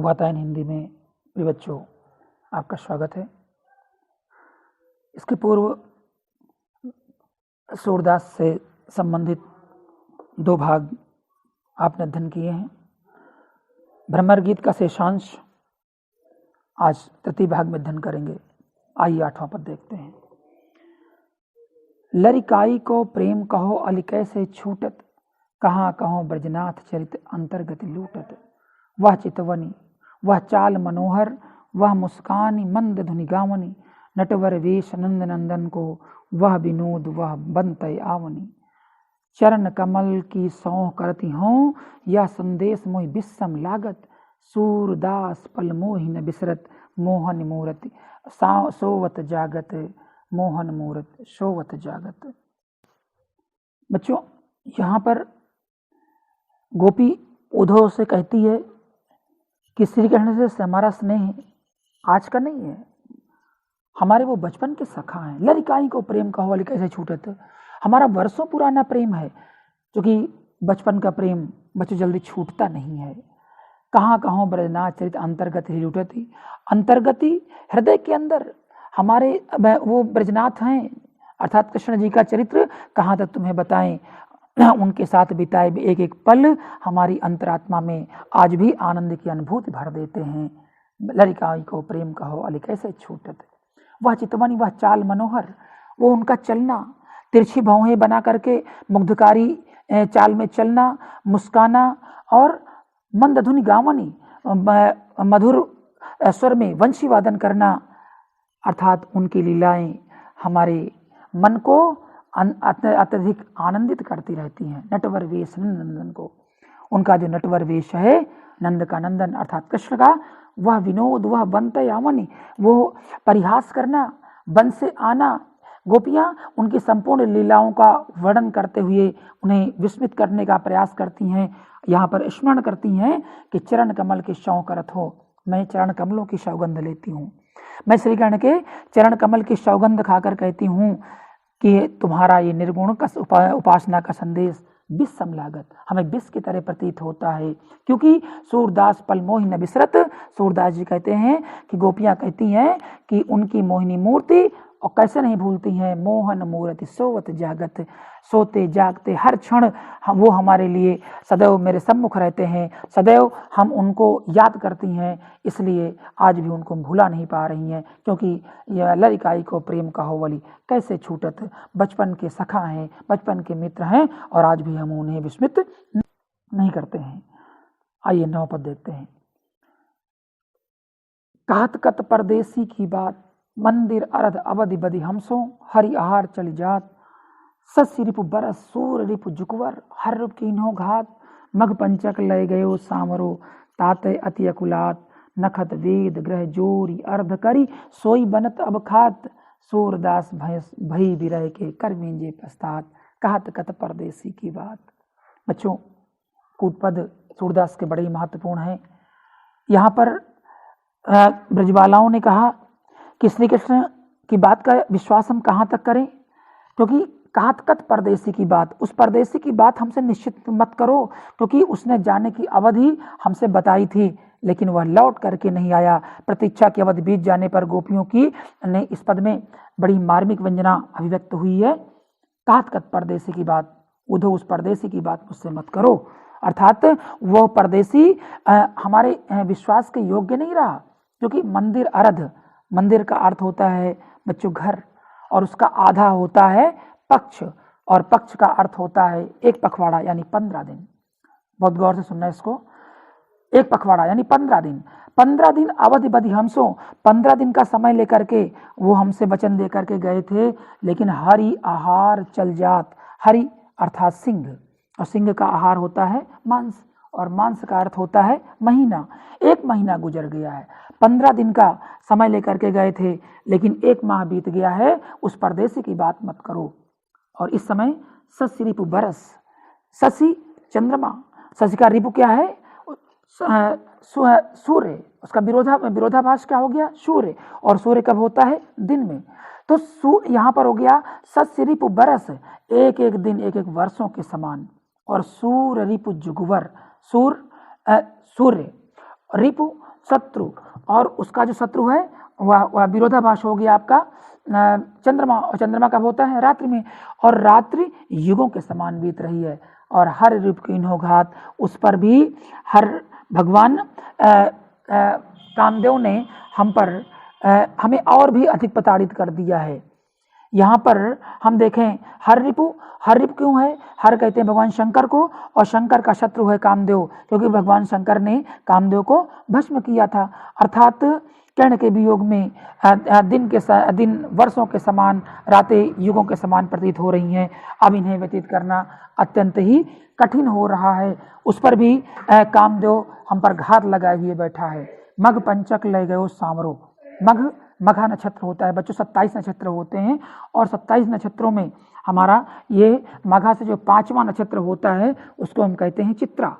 वातायन हिंदी में प्रिय बच्चों, आपका स्वागत है। इसके पूर्व सूरदास से संबंधित 2 भाग आपने अध्ययन किए हैं। भ्रमर गीत का शेषांश आज तृतीय भाग में अध्ययन करेंगे। आइए 8वां पद देखते हैं। लरिकाई को प्रेम कहो अली कैसे छूटत, कहाँ कहो ब्रजनाथ चरित अंतर्गत लूटत। वह चितवनी वह चाल मनोहर, वह मुस्कानी मंद धुनि गावनी। नटवर वेश नंद नंदन को, वह विनोद वह बनतय आवनी। चरण कमल की सौह करती हूँ, यह संदेश मोहि विस्सम लागत। सूरदास पल मोहि न बिसरत, मोहन मूरति सोवत जागत। मोहन मूरत सोवत जागत। बच्चों, यहाँ पर गोपी उद्धव से कहती है कि श्री कृष्ण से हमारा स्नेह आज का नहीं है, हमारे वो बचपन के सखा हैं। लरिकाई को प्रेम कहो अली कैसे छूटत, हमारा वर्षों पुराना प्रेम है, जो कि बचपन का प्रेम बच्चों जल्दी छूटता नहीं है। कहाँ कहो ब्रजनाथ चरित अंतर्गत ही लूटती, अंतर्गति हृदय के अंदर हमारे वो ब्रजनाथ हैं, अर्थात कृष्ण जी का चरित्र कहाँ तक तुम्हें बताएं। उनके साथ बिताए एक एक पल हमारी अंतरात्मा में आज भी आनंद की अनुभूति भर देते हैं। लरिकाई को प्रेम कहो अली कैसे छूटत। वह चितवनी वह चाल मनोहर, वो उनका चलना, तिरछी भौहें बना करके मुग्धकारी चाल में चलना, मुस्काना और मंद धुनि गावनी, मधुर स्वर में वंशी वादन करना, अर्थात उनकी लीलाएं हमारे मन को अत्यधिक आनंदित करती रहती हैं। नटवर वेश नंदन को, उनका जो नटवर वेश है नंद का नंदन अर्थात कृष्ण का, वह विनोद वह बनतय आवनी, वो परिहास करना, बन से आना। गोपियाँ उनकी संपूर्ण लीलाओं का वर्णन करते हुए उन्हें विस्मित करने का प्रयास करती हैं। यहाँ पर स्मरण करती हैं कि चरण कमल के शौ करत हो, मैं चरण कमलों की सौगंध लेती हूँ, मैं श्री कृष्ण के चरण कमल की सौगंध खाकर कहती हूँ कि तुम्हारा ये निर्गुण का उपासना का संदेश विस्सम लागत, हमें विष की तरह प्रतीत होता है। क्योंकि सूरदास पल मोहि न बिसरत, सूरदास जी कहते हैं कि गोपियाँ कहती हैं कि उनकी मोहिनी मूर्ति और कैसे नहीं भूलती हैं। मोहन मूर्ति सोवत जागत, सोते जागते हर क्षण वो हमारे लिए सदैव मेरे सम्मुख रहते हैं, सदैव हम उनको याद करती हैं, इसलिए आज भी उनको भूला नहीं पा रही हैं। क्योंकि यह लरिकाई को प्रेम कहो अली कैसे छूटत, बचपन के सखा हैं, बचपन के मित्र हैं और आज भी हम उन्हें विस्मित नहीं करते हैं। आइए 9 पद देखते हैं। कहत कत परदेसी की बात, मंदिर अरध अवधि बधि हमसो। हरि आहार चली जात, सस्य रिपु बरस सूर रिपु जुकवर। हर रूप कीन्हो घात, मघ पंचक लय गयो सामरो। ताते अति अकुलात, नखत वेद ग्रह जोरी अर्ध करी। सोई बनत अब खात, सूरदास भई विरह के कर मेंजे पस्तात। कहत कत परदेसी की बात। बच्चों, कूटपद सूरदास के बड़े ही महत्वपूर्ण हैं। यहाँ पर ब्रजबालाओं ने कहा कि श्री कृष्ण की बात का विश्वास हम कहाँ तक करें, क्योंकि कहत कत परदेसी की बात, उस परदेसी की बात हमसे निश्चित मत करो, क्योंकि उसने जाने की अवधि हमसे बताई थी लेकिन वह लौट करके नहीं आया। प्रतीक्षा की अवधि बीत जाने पर गोपियों की ने इस पद में बड़ी मार्मिक व्यंजना अभिव्यक्त हुई है। कहत कत परदेसी की बात, उद्धव उस परदेसी की बात मुझसे मत करो, अर्थात वह परदेसी हमारे विश्वास के योग्य नहीं रहा। क्योंकि मंदिर अरध, मंदिर का अर्थ होता है बच्चों घर, और उसका आधा होता है पक्ष, और पक्ष का अर्थ होता है एक पखवाड़ा यानी 15 दिन। बहुत गौर से सुनना इसको, एक पखवाड़ा यानी 15 दिन। 15 दिन अवधि बधि हमसो, 15 दिन का समय लेकर के वो हमसे वचन दे करके गए थे, लेकिन हरि आहार चल जात। हरि अर्थात सिंह, और सिंह का आहार होता है मांस, और मांस का अर्थ होता है महीना। 1 महीना गुजर गया है, 15 दिन का समय लेकर के गए थे लेकिन 1 माह बीत गया है। उस परदेसी की बात मत करो। और इस समय शशि रिपु बरस, शशि चंद्रमा, शशि का रिपु क्या है सूर्य, उसका विरोधाभास क्या हो गया सूर्य, और सूर्य कब होता है दिन में। तो यहाँ पर हो गया शशि रिपु बरस, एक एक दिन एक एक वर्षों के समान। और सूर्य रिपु जुगवर, सूर्य रिपु शत्रु, और उसका जो शत्रु है वह विरोधाभास हो गया आपका चंद्रमा, और चंद्रमा कब होता है? रात्रि में, और रात्रि युगों के समान बीत रही है। और हर रिपु कीन्हो घात, उस पर भी हर भगवान कामदेव ने हम पर हमें और भी अधिक प्रताड़ित कर दिया है। यहाँ पर हम देखें हर रिपु क्यों है? हर कहते हैं भगवान शंकर को, और शंकर का शत्रु है कामदेव, क्योंकि भगवान शंकर ने कामदेव को भस्म किया था। अर्थात कर्ण के वियोग में दिन वर्षों के समान, रातें युगों के समान प्रतीत हो रही हैं। अब इन्हें व्यतीत करना अत्यंत ही कठिन हो रहा है। उस पर भी कामदेव हम पर घात लगाए हुए बैठा है। मघ पंचक ले गयो सामरो, मघा नक्षत्र होता है बच्चों, 27 नक्षत्र होते हैं, और 27 नक्षत्रों में हमारा ये मघा से जो 5वां नक्षत्र होता है उसको हम कहते हैं चित्रा।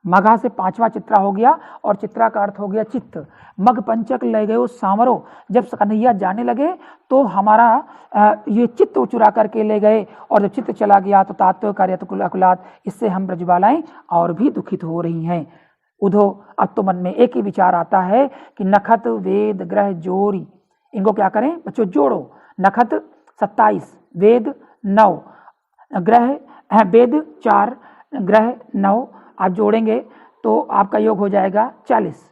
मघा से 5वां चित्रा हो गया, और चित्रा का अर्थ हो गया चित्त। मघ पंचक ले गए सामरो, जब कन्हैया जाने लगे तो हमारा ये चित्त चुरा करके ले गए, और जब चित्त चला गया तो तात्व कार्य अकुलात, इससे हम ब्रजबालाएं और भी दुखित हो रही हैं। उधो अब तो मन में एक ही विचार आता है कि नखत वेद ग्रह जोरी, इनको क्या करें बच्चों? जोड़ो। नखत 27, वेद 9, ग्रह वेद 4, ग्रह 9, आप जोड़ेंगे तो आपका योग हो जाएगा 40।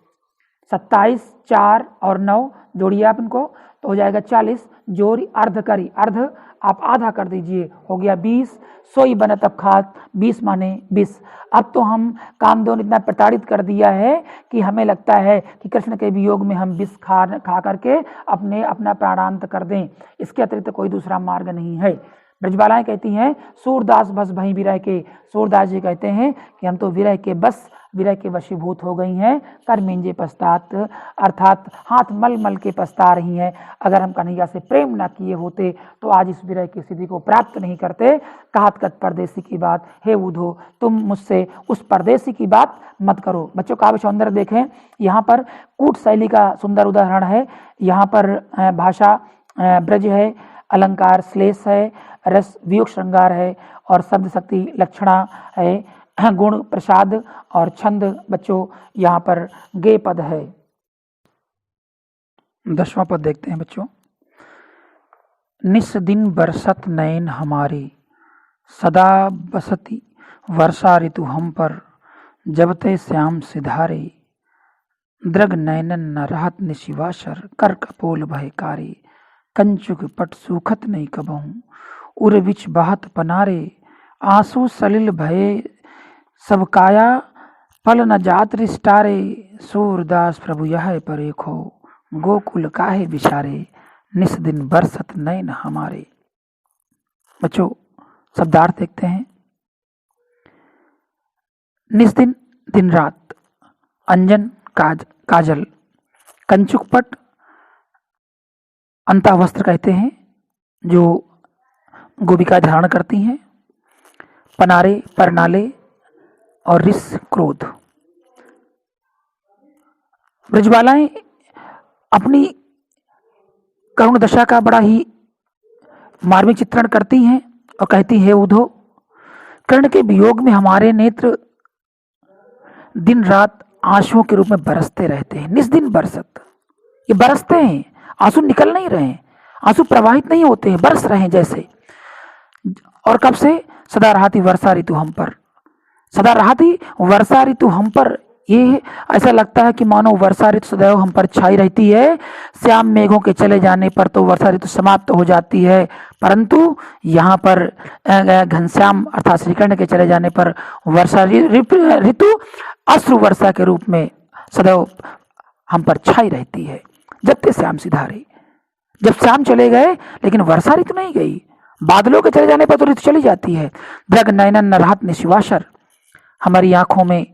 27, 4 और 9 जोड़िए आप इनको तो हो जाएगा 40। जोरी अर्ध करी, अर्ध आप आधा कर दीजिए, हो गया 20। सोई बनत अब खात, 20 माने 20। अब तो हम कामदेव ने इतना प्रताड़ित कर दिया है कि हमें लगता है कि कृष्ण के वियोग में हम विष खा करके अपना प्राणांत कर दें। इसके अतिरिक्त कोई दूसरा मार्ग नहीं है। ब्रजबालाएं कहती हैं सूरदास बस भई विरह के, सूरदास जी कहते हैं कि हम तो विरह के वशीभूत हो गई हैं। कर मिंजे पश्चात, अर्थात हाथ मल मल के पछता रही हैं। अगर हम कन्हैया से प्रेम ना किए होते तो आज इस विरह की स्थिति को प्राप्त नहीं करते। कहत कत परदेसी की बात, हे उधो तुम मुझसे उस परदेसी की बात मत करो। बच्चों काव्य सौंदर्य देखें, यहाँ पर कूट शैली का सुंदर उदाहरण है। यहाँ पर भाषा ब्रज है, अलंकार श्लेष है, रस वियोग श्रृंगार है, और शब्द शक्ति लक्षणा है, गुण प्रसाद, और छंद बच्चों यहाँ पर गे पद है। 10वां पद देखते हैं बच्चों। निस दिन बरसत नयन हमारी, सदा बसती वर्षा ऋतु हम पर, जब ते श्याम सिधारे, द्रग नयनन न रहत निशिवाशर, कर कपोल भयकारी, कंचुक पट सूखत नहीं कबहूं, उर विच बहत पनारे, आंसू सलिल भये सब काया, पल न जात रिष्टारे, सूरदास प्रभु यह परेखो, गोकुल काहे विचारे, निस दिन बरसत नयन हमारे। बच्चों शब्दार्थ देखते हैं। निस दिन दिन रात, अंजन काजल, कंचुक पट अंता वस्त्र कहते हैं जो गोपिका धारण करती हैं, पनारे परनाले, और रिस क्रोध। ब्रजबालाएं अपनी करुण दशा का बड़ा ही मार्मिक चित्रण करती हैं और कहती है उधो कर्ण के वियोग में हमारे नेत्र दिन रात आंसुओं के रूप में बरसते रहते हैं। निस दिन बरसत, ये बरसते हैं, आंसू निकल नहीं रहे हैं, आंसू प्रवाहित नहीं होते हैं, बरस रहे हैं जैसे। और कब से? सदा रहती वर्षा ऋतु हम पर, सदा रहती वर्षा ऋतु हम पर। ये ऐसा लगता है कि मानो वर्षा ऋतु सदैव हम पर छाई रहती है। श्याम मेघों के चले जाने पर तो वर्षा ऋतु समाप्त हो जाती है, परंतु यहाँ पर घनश्याम अर्थात श्री कृष्ण के चले जाने पर वर्षा ऋतु अश्रु वर्षा के रूप में सदैव हम पर छाई रहती है। जब ते श्याम सिधारे, जब श्याम चले गए लेकिन वर्षा ऋतु नहीं गई, बादलों के चले जाने पर तो ऋतु चली जाती है। द्रग नयनन न रहत निशिवाशर, हमारी आंखों में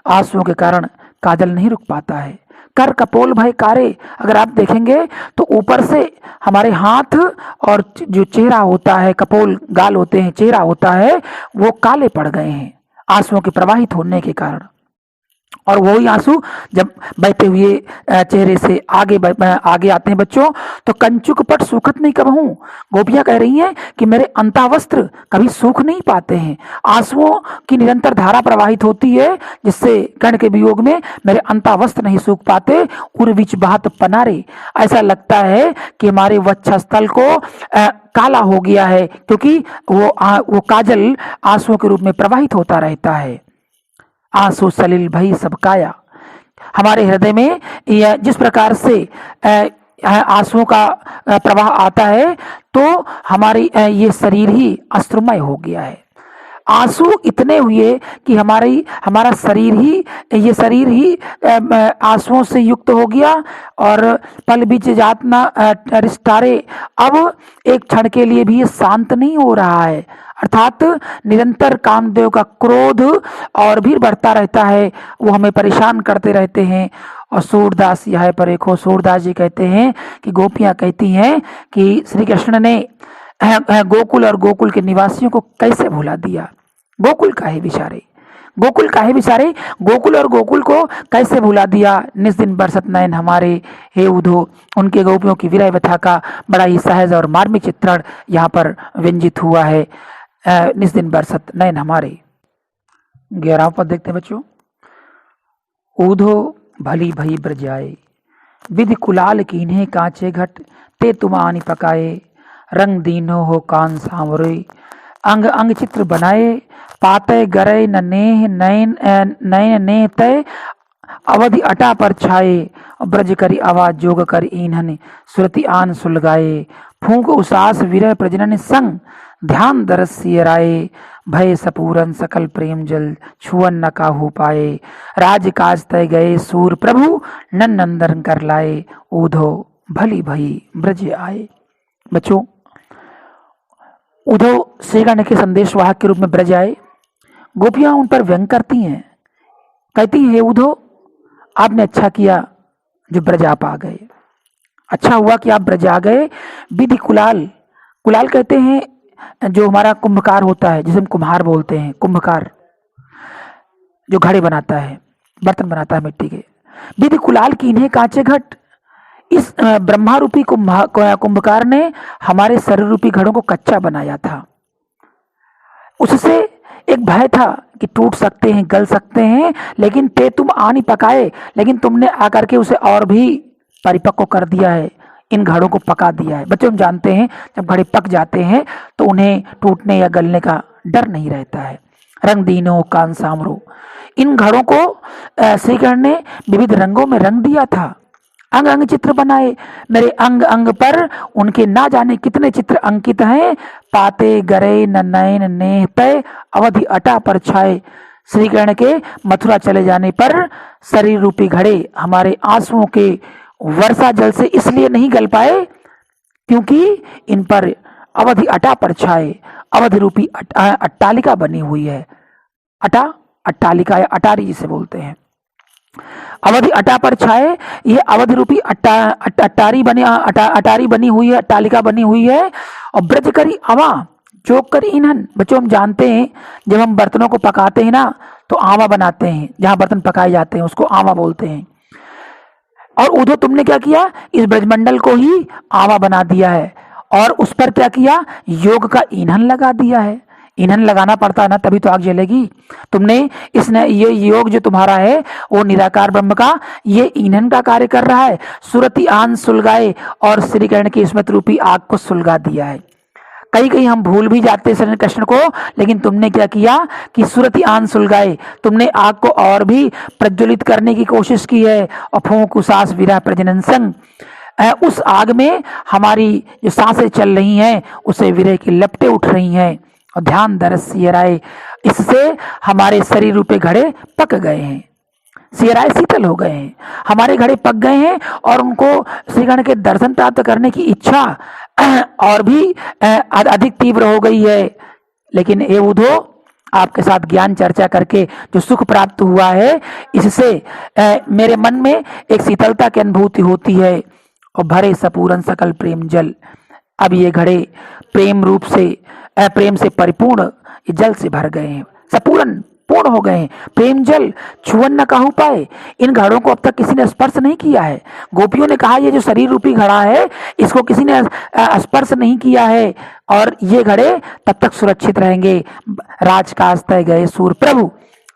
आंसुओं के कारण काजल नहीं रुक पाता है। कर कपोल भय कारे, अगर आप देखेंगे तो ऊपर से हमारे हाथ और जो चेहरा होता है, कपोल गाल होते हैं, चेहरा होता है, वो काले पड़ गए हैं आंसुओं के प्रवाहित होने के कारण। और वही आंसू जब बहते हुए चेहरे से आगे आते हैं बच्चों, तो कंचुक पट सूखत नहीं कबहू। गोपियां कह रही हैं कि मेरे अंतावस्त्र कभी सूख नहीं पाते हैं, आंसुओं की निरंतर धारा प्रवाहित होती है, जिससे कर्ण के वियोग में मेरे अंतावस्त्र नहीं सूख पाते। उर्विच बहत पनारे, ऐसा लगता है कि हमारे वक्षस्थल को काला हो गया है, क्योंकि वो काजल आंसुओं के रूप में प्रवाहित होता रहता है। आंसू सलिल भई सब काया, हमारे हृदय में जिस प्रकार से आंसुओं का प्रवाह आता है, तो हमारी ये शरीर ही अश्रुमय हो गया है। आंसू इतने हुए कि हमारा ये शरीर ही आंसुओं से युक्त हो गया। और पल बीच जात ना रिश्तारे, अब एक क्षण के लिए भी ये शांत नहीं हो रहा है, अर्थात निरंतर कामदेव का क्रोध और भी बढ़ता रहता है, वो हमें परेशान करते रहते हैं। और सूरदास यहाँ पर एक हो, सूरदास जी कहते हैं कि गोपियां कहती हैं कि श्री कृष्ण ने गोकुल और गोकुल के निवासियों को कैसे भुला दिया। गोकुल काहे बिचारे, गोकुल काहे बिचारे, गोकुल और गोकुल को कैसे भुला दिया। निस दिन बरसत नयन हमारे हे उधो, उनके गोपियों की विरह व्यथा का बड़ा ही सहज और मार्मिक चित्रण यहाँ पर व्यंजित हुआ है। निस दिन बरसत नयन हमारे। 11वां पद देखते हैं बच्चों। ऊधो भली भई ब्रजाए, विधि कुलाल कीन्हे कांचे घट, ते तुम आनी पकाए, रंग दीनो हो कान सांवरे, अंग अंग चित्र बनाए, पाते गरे न नेह नयन नयन नेह तय, अवधि अटा पर छाए, ब्रज करी आवाज जोग कर इन्हन, सुरति आन सुलगाए, फूंक उसास विरह प्रजनन संग, ध्यान दरस सियराए, भय सपूरन सकल प्रेम जल, छुअन न काहू पाए, राज काज तय गए सूर प्रभु, नंदन कर लाए, ऊधो भली भई ब्रज आए। बच्चों, उद्धव श्रीगण के संदेश वाहक के रूप में ब्रज आए। गोपियां उन पर व्यंग करती हैं, कहती है उद्धव आपने अच्छा किया जो ब्रज आप आ गए, अच्छा हुआ कि आप ब्रज आ गए। विधि कुलाल, कुलाल कहते हैं जो हमारा कुंभकार होता है, जिसे हम कुम्हार बोलते हैं, कुंभकार जो घड़े बनाता है, बर्तन बनाता है मिट्टी के। विधि कुलाल की इन्हें कांचे घट, इस ब्रह्मा रूपी कुंभकार ने हमारे शरीर रूपी घड़ों को कच्चा बनाया था। उससे एक भय था कि टूट सकते हैं, गल सकते हैं, लेकिन ते तुम आनी पकाए, लेकिन तुमने आकर के उसे और भी परिपक्व कर दिया है, इन घड़ों को पका दिया है। बच्चों हम जानते हैं जब घड़े पक जाते हैं तो उन्हें टूटने या गलने का डर नहीं रहता है। रंग दीनो कान सामरो, इन घड़ों को श्री कृष्ण ने विविध रंगों में रंग दिया था। अंग अंग चित्र बनाए, मेरे अंग अंग पर उनके ना जाने कितने चित्र अंकित हैं। पाते गरे न नयन नेह तय, अवधि अटा पर छाए, श्री कृष्ण के मथुरा चले जाने पर शरीर रूपी घड़े हमारे आंसुओं के वर्षा जल से इसलिए नहीं गल पाए क्योंकि इन पर अवधि अटा पर छाए, अवधि रूपी अट्टालिका बनी हुई है। अटा अट्टालिका या अटारी जिसे बोलते हैं, अवधि अटा पर छाए, ये अवधि रूपी अटारी बनी हुई है, अट्टालिका बनी हुई है। और ब्रज करी आवा चोक कर इन्हन, बच्चों हम जानते हैं जब हम बर्तनों को पकाते हैं ना तो आवा बनाते हैं, जहां बर्तन पकाए जाते हैं उसको आवा बोलते हैं। और उधो तुमने क्या किया, इस ब्रजमंडल को ही आवा बना दिया है और उस पर क्या किया, योग का ईंधन लगा दिया है। ईंधन लगाना पड़ता है ना तभी तो आग जलेगी। तुमने ये योग जो तुम्हारा है वो निराकार ब्रह्म का ये ईंधन का कार्य कर रहा है। सुरति आन सुलगाए, और श्री कृष्ण की स्मृति रूपी आग को सुलगा दिया है। कहीं कहीं हम भूल भी जाते हैं श्री कृष्ण को, लेकिन तुमने क्या किया कि सुरति आन सुलगाए, तुमने आग को और भी प्रज्वलित करने की कोशिश की है। और फूंक उसास विरह प्रजनन संग, उस आग में हमारी जो सांसें चल रही हैं उसे विरह की लपटें उठ रही हैं। और ध्यान दरस सियराए, इससे हमारे शरीर रूपे घड़े पक गए हैं, सियराए शीतल हो गए हैं, हमारे घड़े पक गए हैं और उनको श्री कृष्ण के दर्शन प्राप्त करने की इच्छा और भी अधिक तीव्र हो गई है। लेकिन हे उद्धो, आपके साथ ज्ञान चर्चा करके जो सुख प्राप्त हुआ है, इससे मेरे मन में एक शीतलता की अनुभूति होती है। और भरे सपूरन सकल प्रेम जल, अब ये घड़े प्रेम से परिपूर्ण जल से भर गए हैं। सपूरन पूर्ण हो गए हैं। प्रेम जल छुअन न काहू पाए, इन घड़ों को अब तक किसी ने स्पर्श नहीं किया है। गोपियों ने कहा ये जो शरीर रूपी घड़ा है इसको किसी ने स्पर्श नहीं किया है और ये घड़े तब तक सुरक्षित रहेंगे। राजकाज तय गए सूर प्रभु,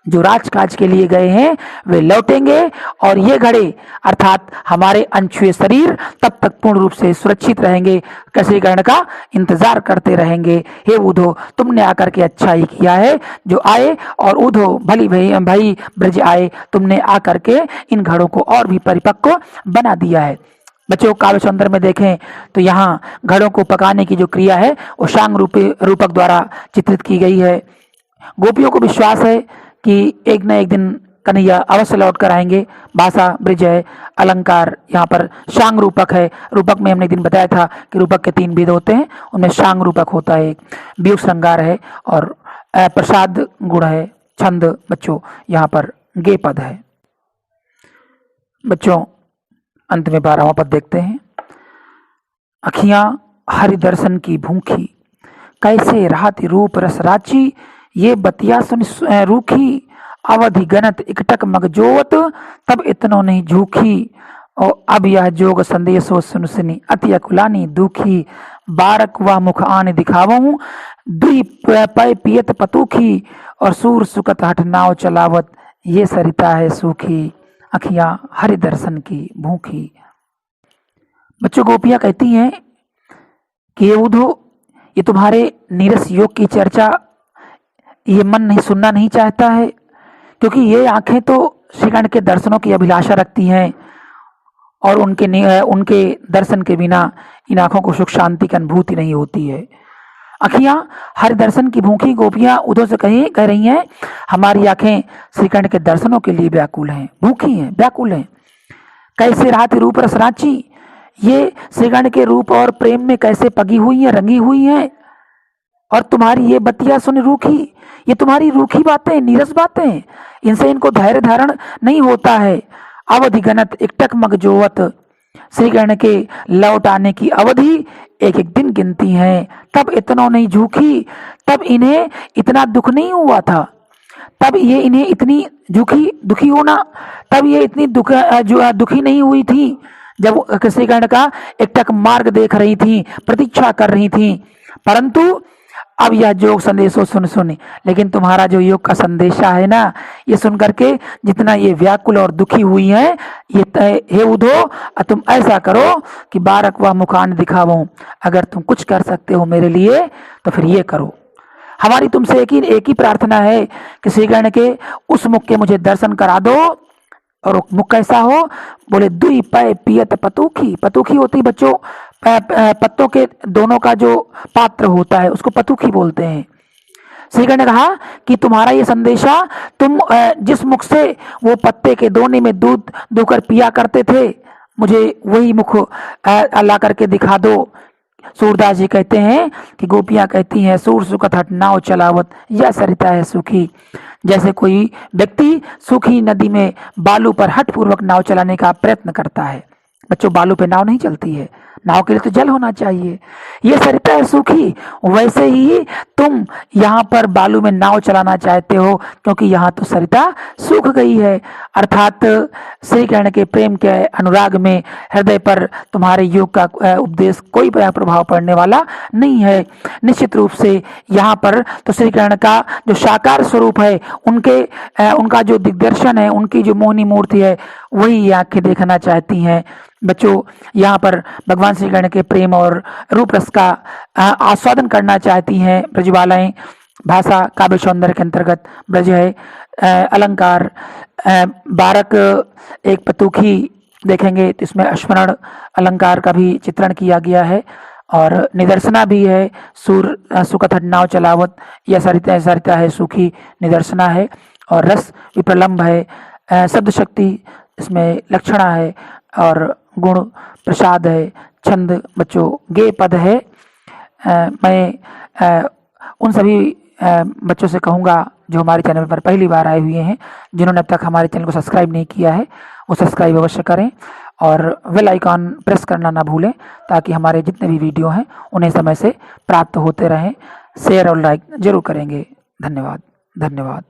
जो राजकाज के लिए गए हैं वे लौटेंगे और ये घड़े अर्थात हमारे अनछुए शरीर तब तक पूर्ण रूप से सुरक्षित रहेंगे। किसी गण का इंतजार करते रहेंगे। हे उधो, तुमने आकर के अच्छा ही किया है जो आए, और उधो भली भाई ब्रज आए, तुमने आकर के इन घड़ों को और भी परिपक्व बना दिया है। बच्चों, काव्य सौंदर्य में देखें तो यहाँ घड़ों को पकाने की जो क्रिया है वो शांग रूपक द्वारा चित्रित की गई है। गोपियों को विश्वास है कि एक न एक दिन कन्हैया अवश्य लौट कर आएंगे। भाषा ब्रिज है, अलंकार यहाँ पर शांग रूपक है। रूपक में हमने एक दिन बताया था कि रूपक के 3 भेद होते हैं, उनमें शांग रूपक होता है, व्यूह श्रृंगार है और प्रसाद गुण है। छंद बच्चों यहाँ पर गे पद है। बच्चों अंत में 12वां पद देखते हैं। अखियां हरि दर्शन की भूखी, कैसे राहति रूप रस राची, ये बतिया सुन रूखी, अवधि गणत इकटक मगजोवत, तब इतनो नहीं झूठी, और अब यह जोग संदेशो सुन सुनी, अति अकुलानी दुखी, बारक वह मुख आने दिखावहूं, दुई पै पियत पतूखी, और सूर सुकत हठ नाव चलावत, ये सरिता है सूखी, अखियां हरि दर्शन की भूखी। बच्चों, गोपियां कहती हैं कि ये उधो, ये तुम्हारे नीरस योग की चर्चा ये मन नहीं सुनना नहीं चाहता है, क्योंकि ये आंखें तो श्रीकंठ के दर्शनों की अभिलाषा रखती हैं और उनके दर्शन के बिना इन आंखों को सुख शांति की अनुभूति नहीं होती है। अखियां हरि दर्शन की भूखी गोपियां उधो से कह रही हैं, हमारी आंखें श्रीकंठ के दर्शनों के लिए व्याकुल हैं, भूखी हैं, व्याकुल हैं। कैसे राहत रूप रस रांची, ये श्रीकंठ के रूप और प्रेम में कैसे पगी हुई हैं, रंगी हुई हैं, और तुम्हारी ये बतिया सुन रूखी, ये तुम्हारी रूखी बातें, नीरस बातें, इनसे इनको धैर्य धारण नहीं होता है। अवधि गणत एकटक मगजोवत, श्रीगण के लौट आने की अवधि एक एक दिन गिनती है। तब इतना नहीं झूठी, तब इन्हें इतना दुख नहीं हुआ था, तब ये इन्हें इतनी दुखी होना, तब ये इतनी दुखी नहीं हुई थी जब श्रीगण का एकटक मार्ग देख रही थी, प्रतीक्षा कर रही थी। परंतु अब यह योग संदेशो सुन, लेकिन तुम्हारा जो योग का संदेशा है ना, ये सुन करके जितना ये व्याकुल और दुखी हुई है, ये हे उधो, तुम ऐसा करो कि बारक वह मुखान दिखावो, अगर तुम कुछ कर सकते हो मेरे लिए तो फिर ये करो। हमारी तुमसे एक ही प्रार्थना है कि श्रीगण के उस मुख के मुझे दर्शन करा दो। और मुख कैसा हो? बोले दुई पै पियत पतूखी, पतूखी होती बच्चों पत्तों के दोनों का जो पात्र होता है उसको पतूखी बोलते हैं। श्रीगण ने कहा कि तुम्हारा ये संदेशा, तुम जिस मुख से वो पत्ते के दोने में दूध दूकर पिया करते थे, मुझे वही मुख ला करके दिखा दो। सूरदास जी कहते हैं कि गोपियां कहती हैं, सूर सुकत हट नाव चलावत, यह सरिता है सूखी। जैसे कोई व्यक्ति सूखी नदी में बालू पर हट पूर्वक नाव चलाने का प्रयत्न करता है। बच्चों, बालू पे नाव नहीं चलती है, नाव के लिए तो जल होना चाहिए। ये सरिता है सूखी, वैसे ही तुम यहाँ पर बालू में नाव चलाना चाहते हो, क्योंकि यहाँ तो सरिता सूख गई है। अर्थात श्री कृष्ण के प्रेम के अनुराग में हृदय पर तुम्हारे योग का उपदेश कोई प्रभाव पड़ने वाला नहीं है। निश्चित रूप से यहाँ पर तो श्री कृष्ण का जो साकार स्वरूप है, उनका जो दिग्दर्शन है, उनकी जो मोहनी मूर्ति है, वही आंखें देखना चाहती हैं। बच्चों, यहाँ पर भगवान श्री कृष्ण के प्रेम और रूप रस का आस्वादन करना चाहती हैं ब्रजबालाएं। भाषा काव्य सौंदर्य के अंतर्गत ब्रज है, अलंकार बारक एक पतूखी देखेंगे तो इसमें स्मरण अलंकार का भी चित्रण किया गया है, और निदर्शना भी है, सूर सुकत हट नाव चलावत, यह सरिता है सूखी निदर्शना है, और रस विप्रलम्ब है, शब्द शक्ति इसमें लक्षणा है, और गुण प्रसाद है। छंद बच्चों गे पद है। मैं उन सभी बच्चों से कहूँगा जो हमारे चैनल पर पहली बार आए हुए हैं, जिन्होंने अब तक हमारे चैनल को सब्सक्राइब नहीं किया है, वो सब्सक्राइब अवश्य करें और बेल आइकॉन प्रेस करना ना भूलें, ताकि हमारे जितने भी वीडियो हैं उन्हें समय से प्राप्त होते रहें। शेयर और लाइक जरूर करेंगे। धन्यवाद।